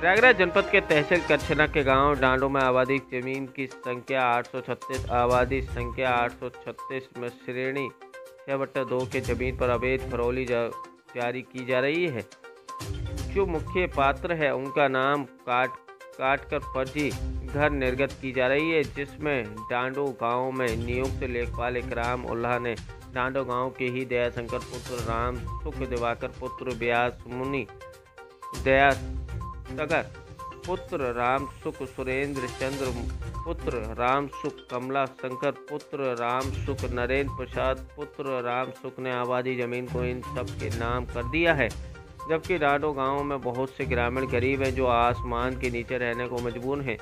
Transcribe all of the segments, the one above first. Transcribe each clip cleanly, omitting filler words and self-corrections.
प्रयागराज जनपद के तहसील करछना के गांव डांडो में आबादी जमीन की संख्या 836 में श्रेणी 6/2 के जमीन पर अवैध खरौली जारी की जा रही है। जो मुख्य पात्र है उनका नाम काट कर फर्जी घर निर्गत की जा रही है, जिसमें डांडो गांव में नियुक्त लेखपाल इकराम उल्लाह ने डांडो गांव के ही दयाशंकर पुत्र राम सुख दिवाकर पुत्र व्यास मुनि दया सगर पुत्र राम सुख सुरेंद्र चंद्र पुत्र राम सुख कमला शंकर पुत्र राम सुख नरेंद्र प्रसाद पुत्र राम सुख ने आबादी जमीन को इन सब के नाम कर दिया है। जबकि डांडो गांव में बहुत से ग्रामीण गरीब हैं जो आसमान के नीचे रहने को मजबूर हैं।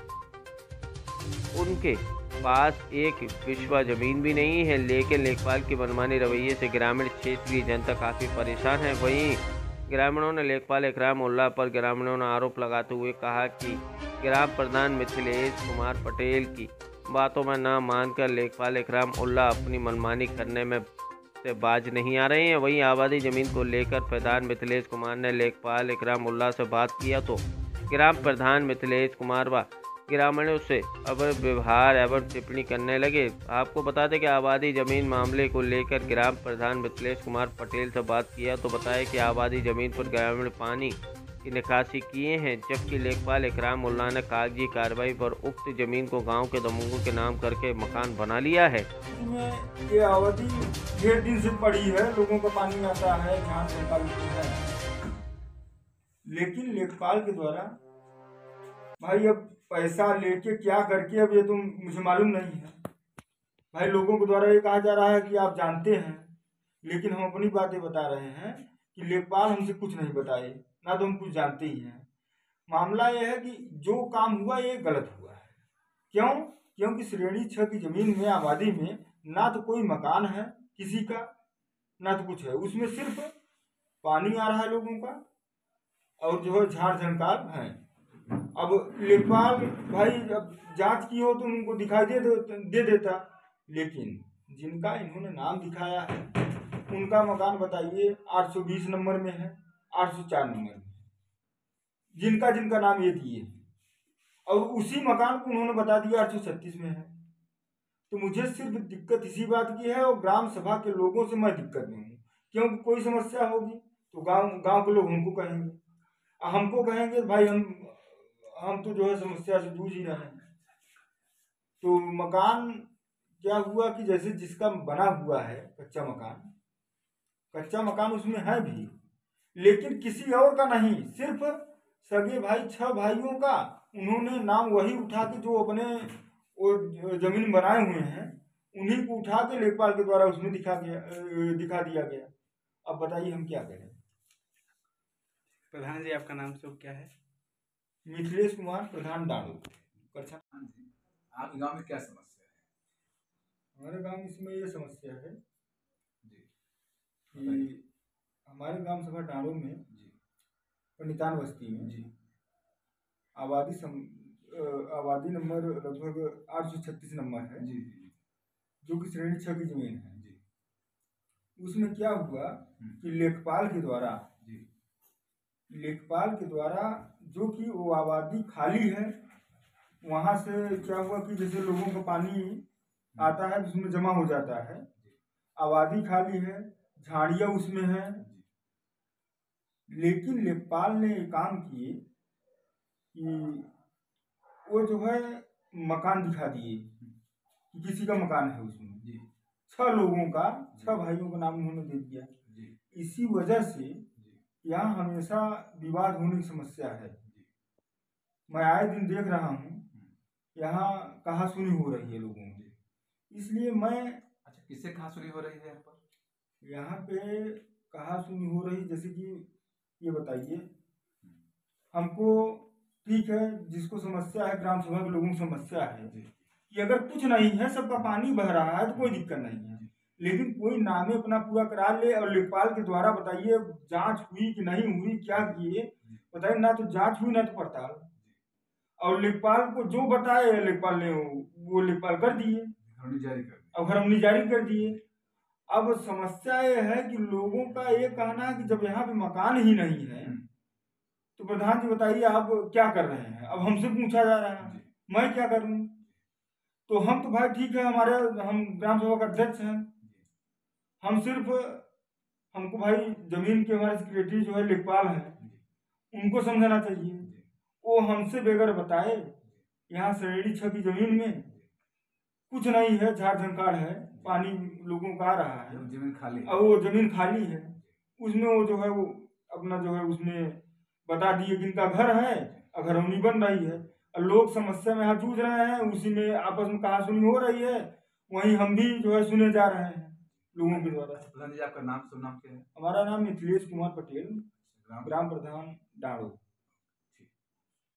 उनके पास एक बिस्वा जमीन भी नहीं है, लेकिन लेखपाल की मनमानी रवैये से ग्रामीण क्षेत्र की जनता काफ़ी परेशान है। वहीं ग्रामीणों ने लेखपाल इकराम उल्लाह पर ग्रामीणों ने आरोप लगाते हुए कहा कि ग्राम प्रधान मिथिलेश कुमार पटेल की बातों में न मानकर लेखपाल इकराम उल्लाह अपनी मनमानी करने में से बाज नहीं आ रहे हैं। वहीं आबादी जमीन को लेकर प्रधान मिथिलेश कुमार ने लेखपाल इकराम उल्लाह से बात किया तो ग्राम प्रधान मिथिलेश कुमार व ग्रामीणों से अभद्र व्यवहार एवं टिप्पणी करने लगे। आपको बता दें कि आबादी जमीन मामले को लेकर ग्राम प्रधान मिथिलेश कुमार पटेल से बात किया तो बताया कि आबादी जमीन पर ग्रामीण पानी की निकासी किए हैं, जबकि लेखपाल इकराम उल्लाह ने कागजी कार्रवाई पर उक्त जमीन को गांव के दमुगों के नाम करके मकान बना लिया है। ये अवधि 1.5 दिन से पड़ी है, लोगों का पानी आता है, जांच निकालती है, लेकिन लेखपाल के द्वारा भाई अब पैसा लेके क्या करके अब ये तो मुझे मालूम नहीं है। भाई लोगों के द्वारा ये कहा जा रहा है कि आप जानते हैं, लेकिन हम अपनी बातें बता रहे हैं कि लेखपाल हमसे कुछ नहीं बताए, ना तो हम कुछ जानते ही हैं। मामला ये है कि जो काम हुआ ये गलत हुआ है। क्यों? क्योंकि श्रेणी 6 की जमीन में आबादी में ना तो कोई मकान है किसी का, ना तो कुछ है, उसमें सिर्फ पानी आ रहा है लोगों का और जो है झाड़ झंकार है। अब लेखपाल भाई अब जांच की हो तो उनको दिखाई दे देता, लेकिन जिनका इन्होंने नाम दिखाया है उनका मकान बताइए 820 नंबर में है, 804 नंबर में, जिनका जिनका नाम ये दिए, और उसी मकान को उन्होंने बता दिया 836 में है। तो मुझे सिर्फ दिक्कत इसी बात की है और ग्राम सभा के लोगों से मैं दिक्कत में हूँ, क्योंकि कोई समस्या होगी तो गांव के लोग हमको कहेंगे भाई हम तो जो है समस्या से जूझ ही रहे हैं। तो मकान क्या हुआ कि जैसे जिसका बना हुआ है कच्चा मकान उसमें है भी, लेकिन किसी और का नहीं, सिर्फ सगे भाई 6 भाइयों का उन्होंने नाम वही उठा के जो अपने वो जमीन बनाए हुए हैं उन्हीं को उठा के लेखपाल के द्वारा उसमें दिखा दिया गया। अब बताइए हम क्या करें। प्रधान जी आपका नाम शुभ क्या है? मिथिलेश कुमार, प्रधान डांडो करछना। आपके गांव में क्या समस्या है? हमारे गांव में इसमें ये समस्या है जी कि हमारे ग्राम सभा डांडो में जी पंडितान बस्ती में जी आबादी नंबर लगभग 836 नंबर है जी जी जो कि श्रेणी 6 की जमीन है जी। उसमें क्या हुआ कि लेखपाल के द्वारा जो कि वो आबादी खाली है, वहां से क्या हुआ कि जैसे लोगों का पानी आता है उसमें जमा हो जाता है, आबादी खाली है, झाड़ियाँ उसमें है, लेकिन लेखपाल ने ये काम किए कि वो जो है मकान दिखा दिए कि किसी का मकान है उसमें जी 6 लोगों का, 6 भाइयों का नाम उन्होंने दे दिया। इसी वजह से यहाँ हमेशा विवाद होने की समस्या है। मैं आए दिन देख रहा हूँ यहाँ कहा सुनी हो रही है लोगों में, इसलिए मैं अच्छा किससे कहाँ सुनी हो रही है यहाँ पर? यहाँ पे कहा सुनी हो रही, जैसे कि ये बताइए हमको, ठीक है जिसको समस्या है ग्राम सभा के लोगों को समस्या है कि अगर कुछ नहीं है सबका पानी बह रहा है तो कोई दिक्कत नहीं है, लेकिन कोई नामे अपना पूरा करा ले और लेखपाल के द्वारा बताइए जांच हुई कि नहीं हुई, क्या किए बताइए, ना तो जांच हुई ना तो पड़ताल, और लेखपाल को जो बताए लेखपाल ने वो लेखपाल कर दिए, हरमनी जारी कर दिए। अब समस्या ये है कि लोगों का ये कहना है कि जब यहाँ पे मकान ही नहीं है तो प्रधान जी बताइए आप क्या कर रहे हैं? अब हमसे पूछा जा रहा है, जी। मैं क्या करूं? तो हम तो भाई ठीक है, हम ग्राम सभा का अध्यक्ष हैं, हम सिर्फ हमको भाई जमीन के हमारे सेक्रेटरी जो है लेखपाल हैं, उनको समझाना चाहिए। वो हमसे बेगर बताए यहाँ श्रेणी 6 की जमीन में कुछ नहीं है, झाड़ झंकाड़ है, पानी लोगों का आ रहा है, जमीन खाली है। और वो जमीन खाली है, उसमें वो जो है वो अपना जो है उसमें बता दिए कि इनका घर है, घरौनी बन रही है, और लोग समस्या में यहाँ जूझ रहे हैं, उसी में आपस में कहासुनी हो रही है, वहीं हम भी जो है सुने जा रहे हैं लोगों के द्वारा। प्रधान जी आपका नाम शुभ नाम क्या है? हमारा नाम मिथिलेश कुमार पटेल, ग्राम ग्राम प्रधान डाड़ो।